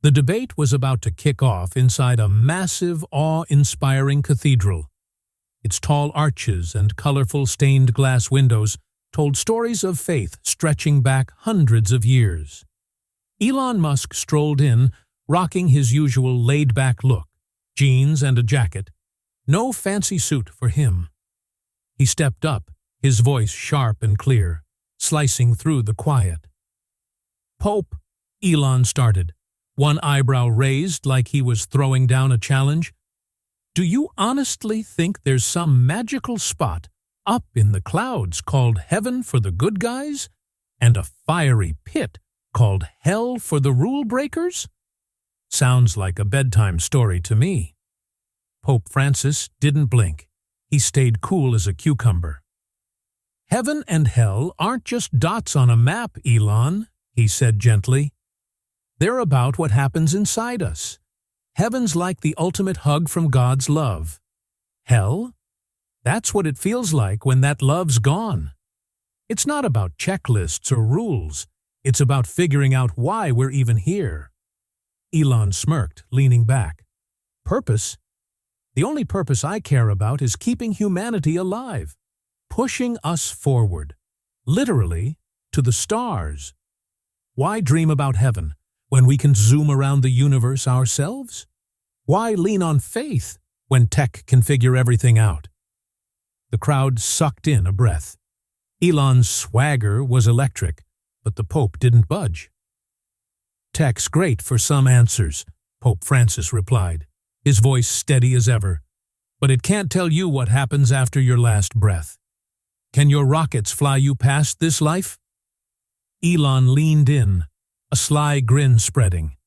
The debate was about to kick off inside a massive, awe-inspiring cathedral. Its tall arches and colorful stained glass windows told stories of faith stretching back hundreds of years. Elon Musk strolled in, rocking his usual laid-back look, jeans and a jacket. No fancy suit for him. He stepped up, his voice sharp and clear, slicing through the quiet. "Pope," Elon started, one eyebrow raised like he was throwing down a challenge. "Do you honestly think there's some magical spot up in the clouds called heaven for the good guys and a fiery pit called hell for the rule breakers? Sounds like a bedtime story to me." Pope Francis didn't blink. He stayed cool as a cucumber. "Heaven and hell aren't just dots on a map, Elon," he said gently. "They're about what happens inside us. Heaven's like the ultimate hug from God's love. Hell? That's what it feels like when that love's gone. It's not about checklists or rules. It's about figuring out why we're even here." Elon smirked, leaning back. "Purpose? The only purpose I care about is keeping humanity alive, pushing us forward, literally, to the stars. Why dream about heaven when we can zoom around the universe ourselves? Why lean on faith when tech can figure everything out?" The crowd sucked in a breath. Elon's swagger was electric, but the Pope didn't budge. "Tech's great for some answers," Pope Francis replied, his voice steady as ever, "but it can't tell you what happens after your last breath. Can your rockets fly you past this life?" Elon leaned in, a sly grin spreading.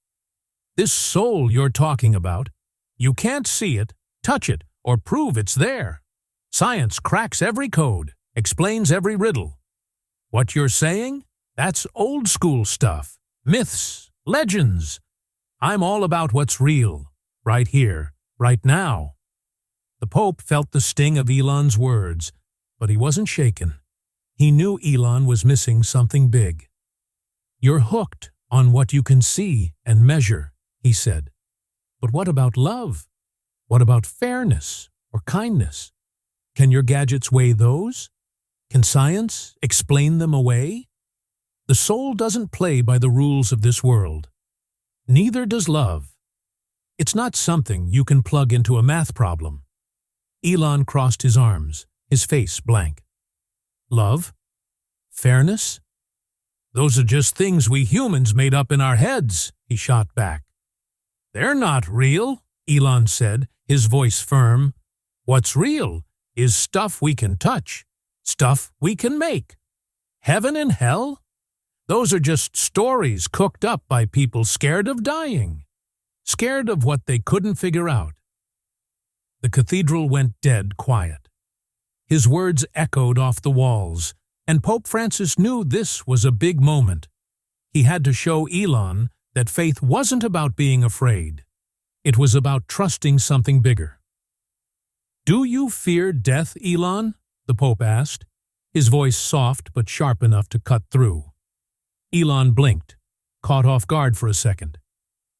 "This soul you're talking about, you can't see it, touch it, or prove it's there. Science cracks every code, explains every riddle. What you're saying? That's old school stuff, myths, legends. I'm all about what's real, right here, right now." The Pope felt the sting of Elon's words, but he wasn't shaken. He knew Elon was missing something big. "You're hooked on what you can see and measure," he said. "But what about love? What about fairness or kindness? Can your gadgets weigh those? Can science explain them away? The soul doesn't play by the rules of this world. Neither does love. It's not something you can plug into a math problem." Elon crossed his arms, his face blank. "Love? Fairness? Those are just things we humans made up in our heads," he shot back. "They're not real," Elon said, his voice firm. "What's real is stuff we can touch, stuff we can make. Heaven and hell? Those are just stories cooked up by people scared of dying, scared of what they couldn't figure out." The cathedral went dead quiet. His words echoed off the walls, and Pope Francis knew this was a big moment. He had to show Elon that faith wasn't about being afraid. It was about trusting something bigger. "Do you fear death, Elon?" the Pope asked, his voice soft but sharp enough to cut through. Elon blinked, caught off guard for a second.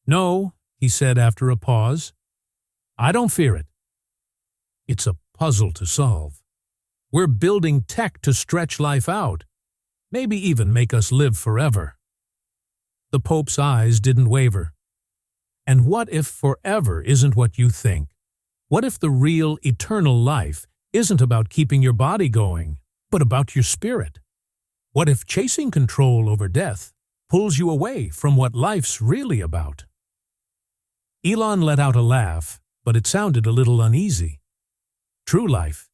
"No," he said after a pause. "I don't fear it. It's a puzzle to solve. We're building tech to stretch life out, maybe even make us live forever." The Pope's eyes didn't waver. "And what if forever isn't what you think? What if the real, eternal life isn't about keeping your body going, but about your spirit? What if chasing control over death pulls you away from what life's really about?" Elon let out a laugh, but it sounded a little uneasy. "True life?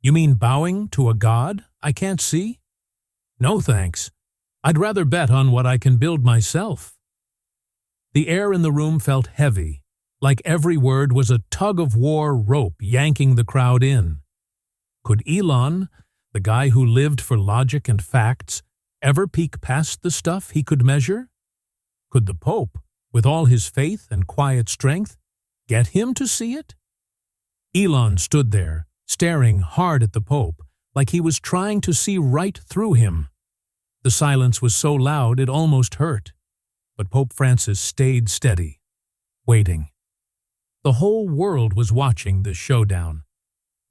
You mean bowing to a god I can't see? No thanks. I'd rather bet on what I can build myself." The air in the room felt heavy, like every word was a tug-of-war rope yanking the crowd in. Could Elon, the guy who lived for logic and facts, ever peek past the stuff he could measure? Could the Pope, with all his faith and quiet strength, get him to see it? Elon stood there, staring hard at the Pope, like he was trying to see right through him. The silence was so loud it almost hurt. But Pope Francis stayed steady, waiting. The whole world was watching this showdown.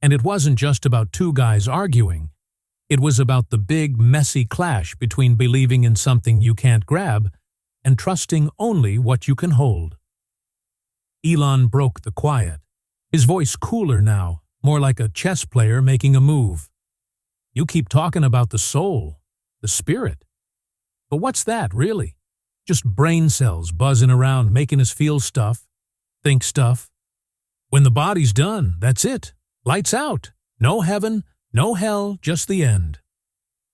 And it wasn't just about two guys arguing. It was about the big, messy clash between believing in something you can't grab and trusting only what you can hold. Elon broke the quiet, his voice cooler now, more like a chess player making a move. You keep talking about the soul, the spirit. But what's that, really? Just brain cells buzzing around making us feel stuff, think stuff. When the body's done, that's it. Lights out. No heaven, no hell, just the end.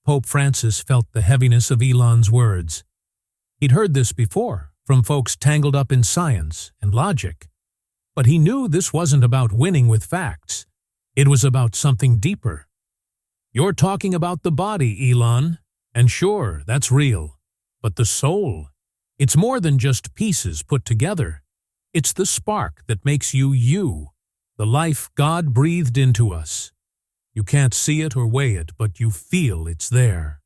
Pope Francis felt the heaviness of Elon's words. He'd heard this before, from folks tangled up in science and logic. But he knew this wasn't about winning with facts. It was about something deeper. You're talking about the body, Elon. And sure, that's real. But the soul, it's more than just pieces put together. It's the spark that makes you you, the life God breathed into us. You can't see it or weigh it, but you feel it's there.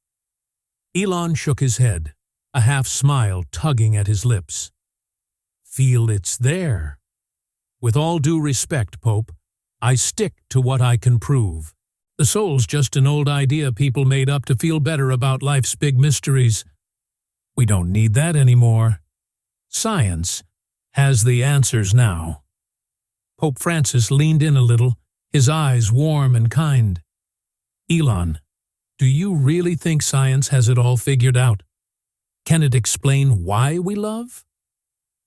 Elon shook his head, a half smile tugging at his lips. Feel it's there. With all due respect, Pope, I stick to what I can prove. The soul's just an old idea people made up to feel better about life's big mysteries. We don't need that anymore. Science has the answers now. Pope Francis leaned in a little, his eyes warm and kind. Elon, do you really think science has it all figured out? Can it explain why we love?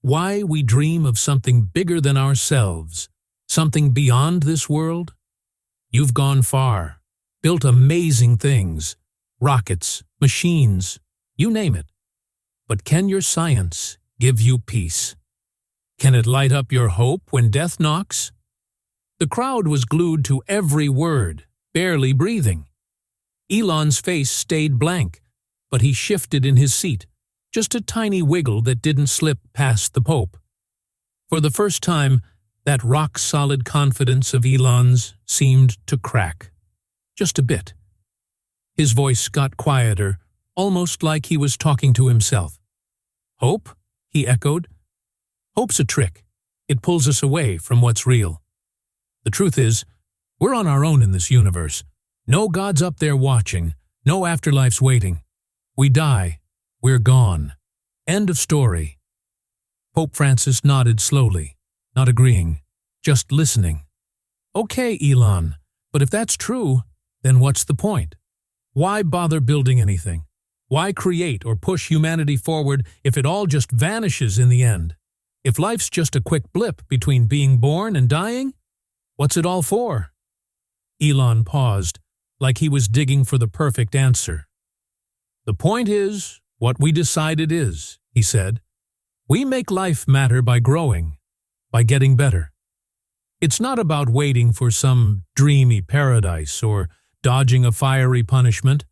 Why we dream of something bigger than ourselves, something beyond this world? You've gone far, built amazing things, rockets, machines, you name it. But can your science give you peace? Can it light up your hope when death knocks? The crowd was glued to every word, barely breathing. Elon's face stayed blank, but he shifted in his seat, just a tiny wiggle that didn't slip past the Pope. For the first time, that rock-solid confidence of Elon's seemed to crack. Just a bit. His voice got quieter, almost like he was talking to himself. Hope? He echoed. Hope's a trick. It pulls us away from what's real. The truth is, we're on our own in this universe. No God's up there watching, no afterlife's waiting. We die, we're gone. End of story. Pope Francis nodded slowly, not agreeing, just listening. Okay, Elon, but if that's true, then what's the point? Why bother building anything? Why create or push humanity forward if it all just vanishes in the end? If life's just a quick blip between being born and dying, what's it all for? Elon paused, like he was digging for the perfect answer. The point is what we decide it is, he said. We make life matter by growing, by getting better. It's not about waiting for some dreamy paradise or dodging a fiery punishment.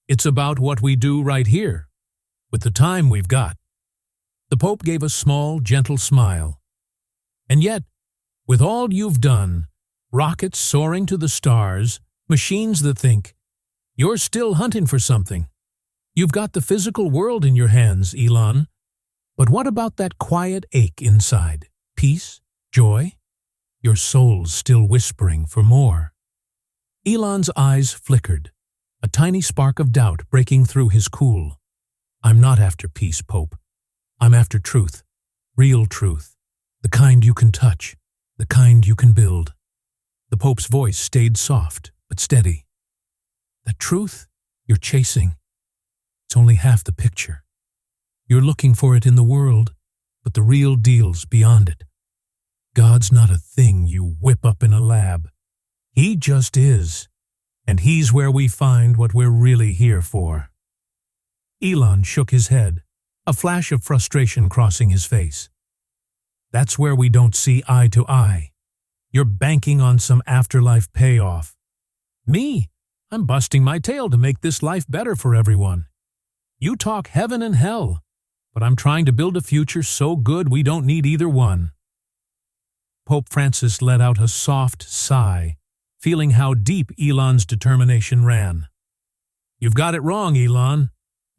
It's about what we do right here, with the time we've got. The Pope gave a small, gentle smile. And yet, with all you've done, rockets soaring to the stars, machines that think, you're still hunting for something. You've got the physical world in your hands, Elon. But what about that quiet ache inside? Peace? Joy? Your soul's still whispering for more. Elon's eyes flickered, a tiny spark of doubt breaking through his cool. I'm not after peace, Pope. I'm after truth, real truth, the kind you can touch, the kind you can build. The Pope's voice stayed soft but steady. The truth you're chasing, it's only half the picture. You're looking for it in the world, but the real deal's beyond it. God's not a thing you whip up in a lab. He just is, and he's where we find what we're really here for. Elon shook his head, a flash of frustration crossing his face. That's where we don't see eye to eye. You're banking on some afterlife payoff. Me, I'm busting my tail to make this life better for everyone. You talk heaven and hell, but I'm trying to build a future so good we don't need either one. Pope Francis let out a soft sigh, feeling how deep Elon's determination ran. You've got it wrong, Elon.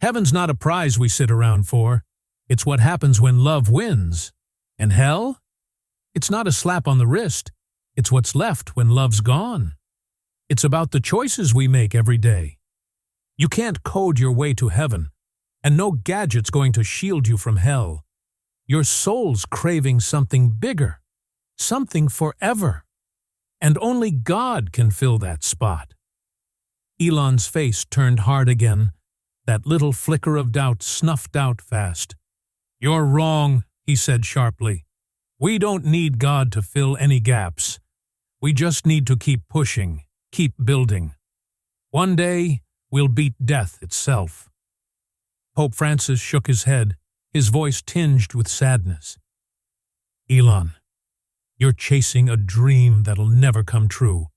Heaven's not a prize we sit around for. It's what happens when love wins. And hell? It's not a slap on the wrist. It's what's left when love's gone. It's about the choices we make every day. You can't code your way to heaven, and no gadget's going to shield you from hell. Your soul's craving something bigger, something forever. And only God can fill that spot. Elon's face turned hard again. That little flicker of doubt snuffed out fast. "You're wrong," he said sharply. "We don't need God to fill any gaps. We just need to keep pushing, keep building. One day, we'll beat death itself." Pope Francis shook his head, his voice tinged with sadness. "Elon, you're chasing a dream that'll never come true.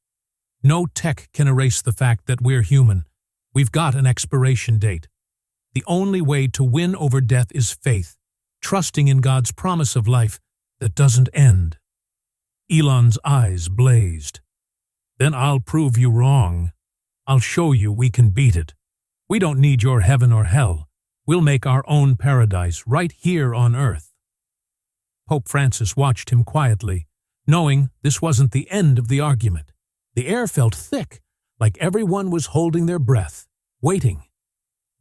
No tech can erase the fact that we're human. We've got an expiration date. The only way to win over death is faith, trusting in God's promise of life that doesn't end." Elon's eyes blazed. "Then I'll prove you wrong. I'll show you we can beat it. We don't need your heaven or hell. We'll make our own paradise right here on earth." Pope Francis watched him quietly, knowing this wasn't the end of the argument. The air felt thick, like everyone was holding their breath, waiting.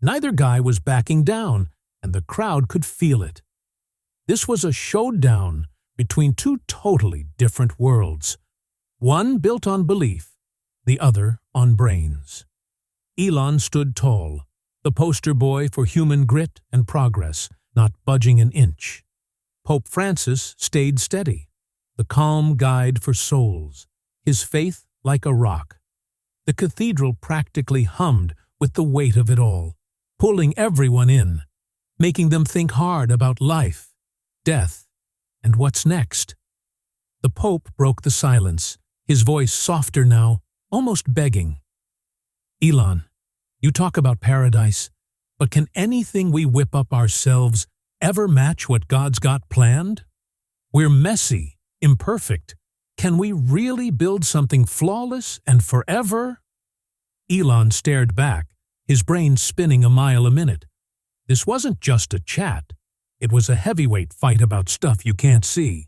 Neither guy was backing down, and the crowd could feel it. This was a showdown between two totally different worlds, one built on belief, the other on brains. Elon stood tall, the poster boy for human grit and progress, not budging an inch. Pope Francis stayed steady, the calm guide for souls, his faith like a rock. The cathedral practically hummed with the weight of it all, pulling everyone in, making them think hard about life, death, and what's next. The Pope broke the silence, his voice softer now, almost begging. "Elon, you talk about paradise, but can anything we whip up ourselves ever match what God's got planned? We're messy, imperfect. Can we really build something flawless and forever?" Elon stared back, his brain spinning a mile a minute. This wasn't just a chat. It was a heavyweight fight about stuff you can't see.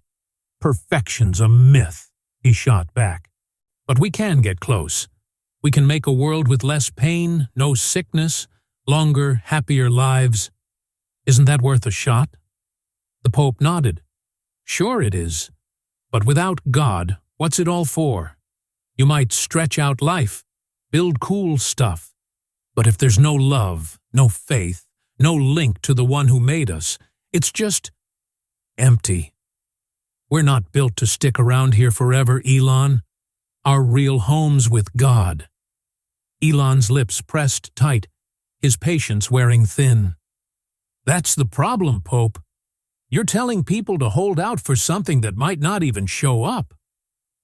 "Perfection's a myth," he shot back. "But we can get close. We can make a world with less pain, no sickness, longer, happier lives. Isn't that worth a shot?" The Pope nodded. "Sure it is. But without God, what's it all for? You might stretch out life, build cool stuff. But if there's no love, no faith, no link to the one who made us, it's just empty. We're not built to stick around here forever, Elon. Our real home's with God." Elon's lips pressed tight, his patience wearing thin. "That's the problem, Pope. You're telling people to hold out for something that might not even show up.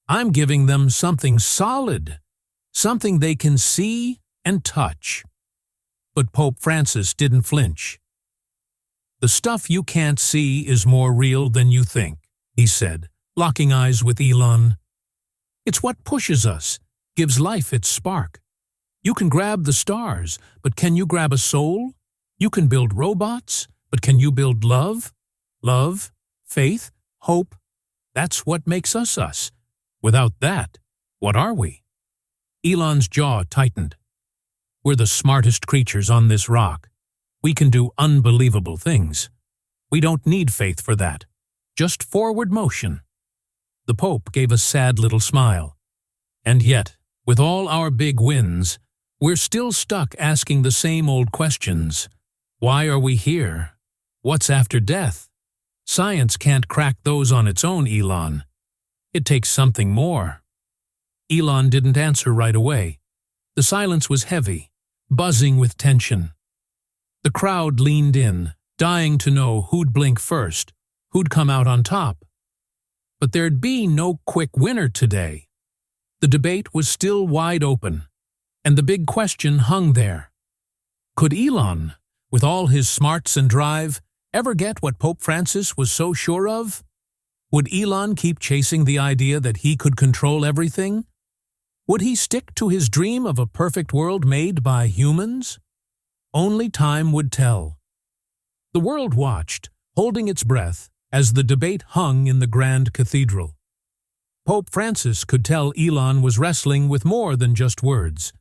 I'm giving them something solid, something they can see and touch." But Pope Francis didn't flinch. "The stuff you can't see is more real than you think," he said, locking eyes with Elon. "It's what pushes us, gives life its spark. You can grab the stars, but can you grab a soul? You can build robots, but can you build love? Love, faith, hope, that's what makes us us. Without that, what are we?" Elon's jaw tightened. "We're the smartest creatures on this rock. We can do unbelievable things. We don't need faith for that. Just forward motion." The Pope gave a sad little smile. "And yet, with all our big wins, we're still stuck asking the same old questions. Why are we here? What's after death? Science can't crack those on its own, Elon. It takes something more." Elon didn't answer right away. The silence was heavy, buzzing with tension. The crowd leaned in, dying to know who'd blink first, who'd come out on top. But there'd be no quick winner today. The debate was still wide open, and the big question hung there. Could Elon, with all his smarts and drive, ever get what Pope Francis was so sure of? Would Elon keep chasing the idea that he could control everything? Would he stick to his dream of a perfect world made by humans? Only time would tell. The world watched, holding its breath, as the debate hung in the grand cathedral. Pope Francis could tell Elon was wrestling with more than just words.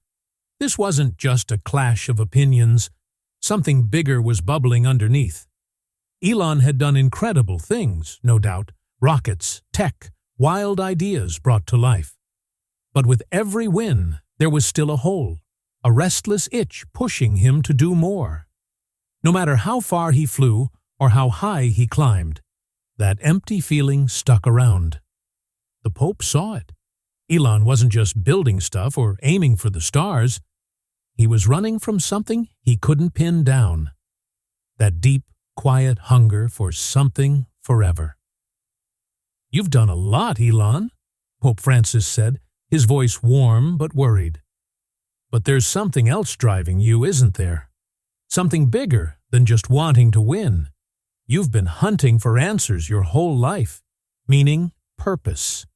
This wasn't just a clash of opinions. Something bigger was bubbling underneath. Elon had done incredible things, no doubt. Rockets, tech, wild ideas brought to life. But with every win, there was still a hole, a restless itch pushing him to do more. No matter how far he flew or how high he climbed, that empty feeling stuck around. The Pope saw it. Elon wasn't just building stuff or aiming for the stars. He was running from something he couldn't pin down. That deep, quiet hunger for something forever. "You've done a lot, Elon," Pope Francis said, his voice warm but worried. "But there's something else driving you, isn't there? Something bigger than just wanting to win. You've been hunting for answers your whole life, meaning purpose.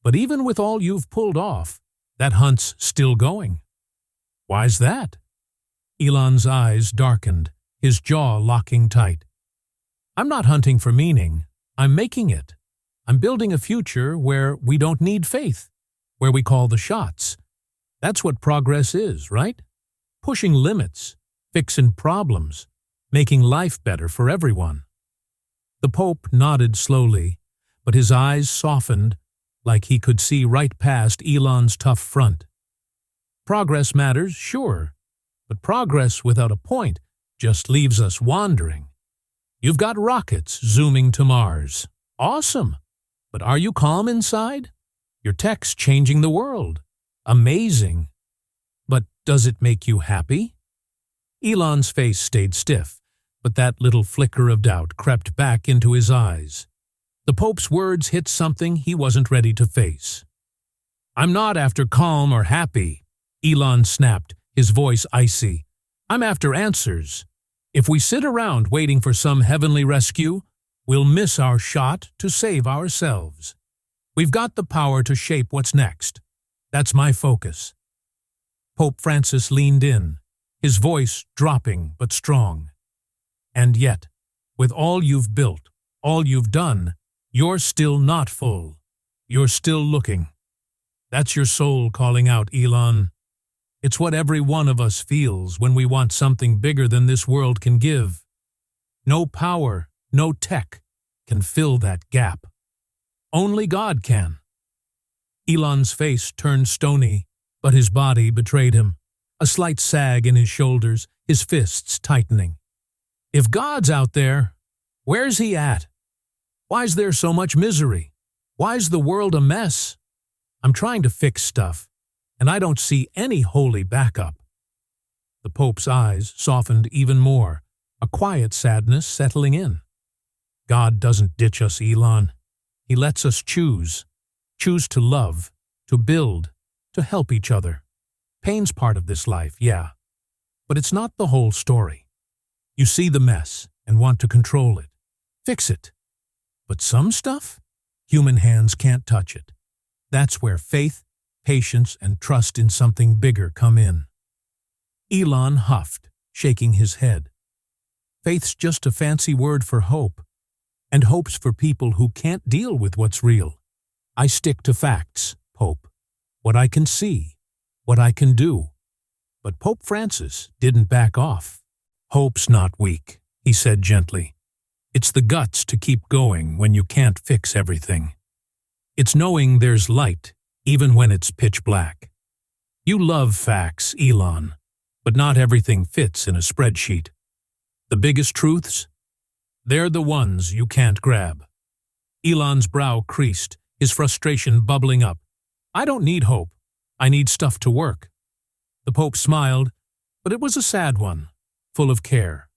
But even with all you've pulled off, that hunt's still going. Why's that?" Elon's eyes darkened, his jaw locking tight. "I'm not hunting for meaning. I'm making it. I'm building a future where we don't need faith, where we call the shots. That's what progress is, right? Pushing limits, fixing problems, making life better for everyone." The Pope nodded slowly, but his eyes softened like he could see right past Elon's tough front. Progress matters, sure, but progress without a point just leaves us wandering. You've got rockets zooming to Mars. Awesome! But are you calm inside? Your tech's changing the world. Amazing. But does it make you happy? Elon's face stayed stiff, but that little flicker of doubt crept back into his eyes. The Pope's words hit something he wasn't ready to face. "I'm not after calm or happy," Elon snapped, his voice icy. "I'm after answers. If we sit around waiting for some heavenly rescue, we'll miss our shot to save ourselves. We've got the power to shape what's next. That's my focus." Pope Francis leaned in, his voice dropping but strong. "And yet, with all you've built, all you've done, you're still not full. You're still looking. That's your soul calling out, Elon. It's what every one of us feels when we want something bigger than this world can give. No power, no tech can fill that gap. Only God can." Elon's face turned stony, but his body betrayed him. A slight sag in his shoulders, his fists tightening. "If God's out there, where's he at? Why's there so much misery? Why's the world a mess? I'm trying to fix stuff, and I don't see any holy backup." The Pope's eyes softened even more, a quiet sadness settling in. "God doesn't ditch us, Elon. He lets us choose. Choose to love, to build, to help each other. Pain's part of this life, yeah. But it's not the whole story. You see the mess and want to control it. Fix it. But some stuff? Human hands can't touch it. That's where faith, patience, and trust in something bigger come in." Elon huffed, shaking his head. "Faith's just a fancy word for hope, and hope's for people who can't deal with what's real. I stick to facts, Pope. What I can see, what I can do." But Pope Francis didn't back off. "Hope's not weak," he said gently. "It's the guts to keep going when you can't fix everything. It's knowing there's light, even when it's pitch black. You love facts, Elon, but not everything fits in a spreadsheet. The biggest truths? They're the ones you can't grab." Elon's brow creased, his frustration bubbling up. "I don't need hope. I need stuff to work." The Pope smiled, but it was a sad one, full of care.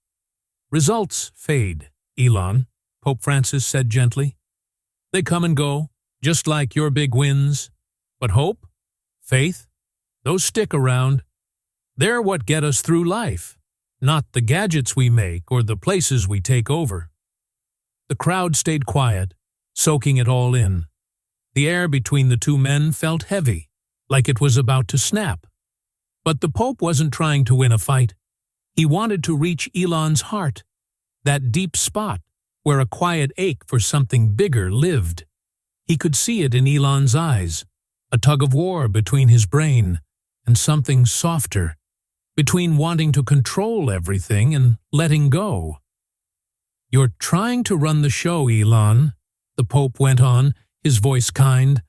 "Results fade, Elon," Pope Francis said gently. "They come and go, just like your big wins. But hope, faith, those stick around. They're what get us through life, not the gadgets we make or the places we take over." The crowd stayed quiet, soaking it all in. The air between the two men felt heavy, like it was about to snap. But the Pope wasn't trying to win a fight. He wanted to reach Elon's heart. that deep spot where a quiet ache for something bigger lived. He could see it in Elon's eyes, a tug-of-war between his brain and something softer, between wanting to control everything and letting go. "You're trying to run the show, Elon," the Pope went on, his voice kind.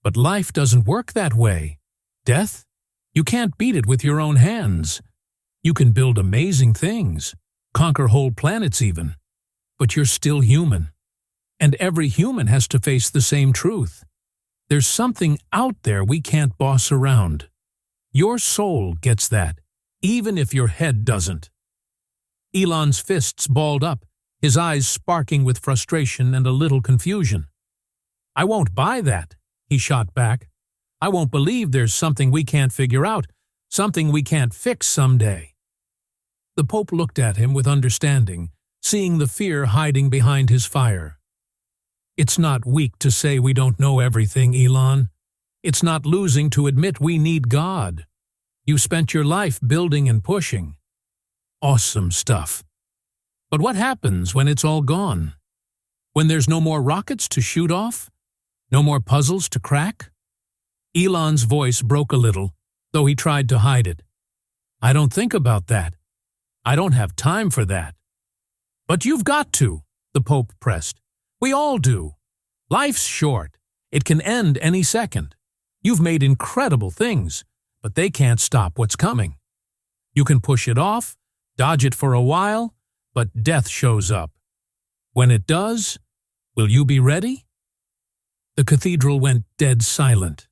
"But life doesn't work that way. Death? You can't beat it with your own hands. You can build amazing things, conquer whole planets even, but you're still human. And every human has to face the same truth. There's something out there we can't boss around. Your soul gets that, even if your head doesn't." Elon's fists balled up, his eyes sparking with frustration and a little confusion. "I won't buy that," he shot back. "I won't believe there's something we can't figure out, something we can't fix someday." The Pope looked at him with understanding, seeing the fear hiding behind his fire. "It's not weak to say we don't know everything, Elon. It's not losing to admit we need God. You spent your life building and pushing. Awesome stuff. But what happens when it's all gone? When there's no more rockets to shoot off? No more puzzles to crack?" Elon's voice broke a little, though he tried to hide it. "I don't think about that. I don't have time for that." "But you've got to," the Pope pressed. "We all do. Life's short. It can end any second. You've made incredible things, but they can't stop what's coming. You can push it off, dodge it for a while, but death shows up. When it does, will you be ready?" The cathedral went dead silent.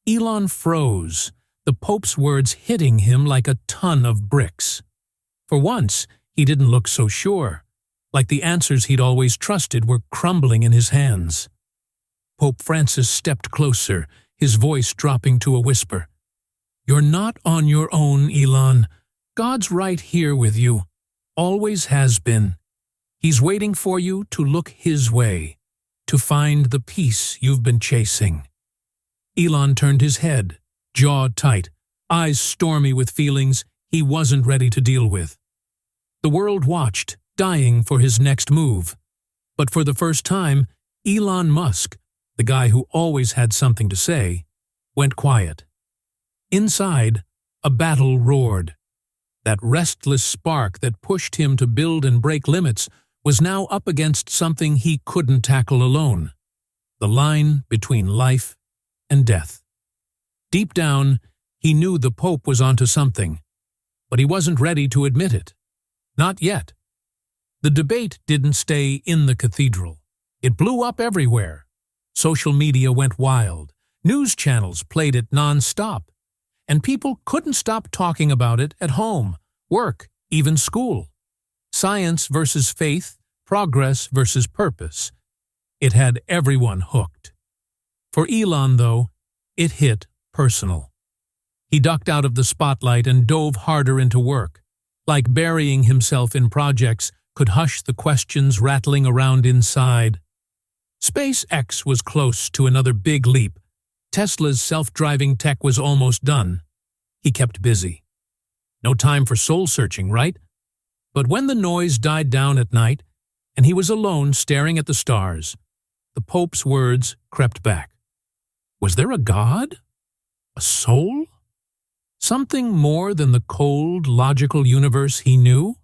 Elon froze, the Pope's words hitting him like a ton of bricks. For once, he didn't look so sure, like the answers he'd always trusted were crumbling in his hands. Pope Francis stepped closer, his voice dropping to a whisper. "You're not on your own, Elon. God's right here with you. Always has been. He's waiting for you to look His way, to find the peace you've been chasing." Elon turned his head, jaw tight, eyes stormy with feelings he wasn't ready to deal with. The world watched, dying for his next move. But for the first time, Elon Musk, the guy who always had something to say, went quiet. Inside, a battle roared. That restless spark that pushed him to build and break limits was now up against something he couldn't tackle alone. The line between life and death. Deep down, he knew the Pope was onto something, but he wasn't ready to admit it. Not yet. The debate didn't stay in the cathedral. It blew up everywhere. Social media went wild. News channels played it non-stop. And people couldn't stop talking about it at home, work, even school. Science versus faith, progress versus purpose. It had everyone hooked. For Elon, though, it hit personal. He ducked out of the spotlight and dove harder into work, like burying himself in projects could hush the questions rattling around inside. SpaceX was close to another big leap. Tesla's self-driving tech was almost done. He kept busy. No time for soul-searching, right? But when the noise died down at night, and he was alone staring at the stars, the Pope's words crept back. Was there a God? A soul? Something more than the cold, logical universe he knew?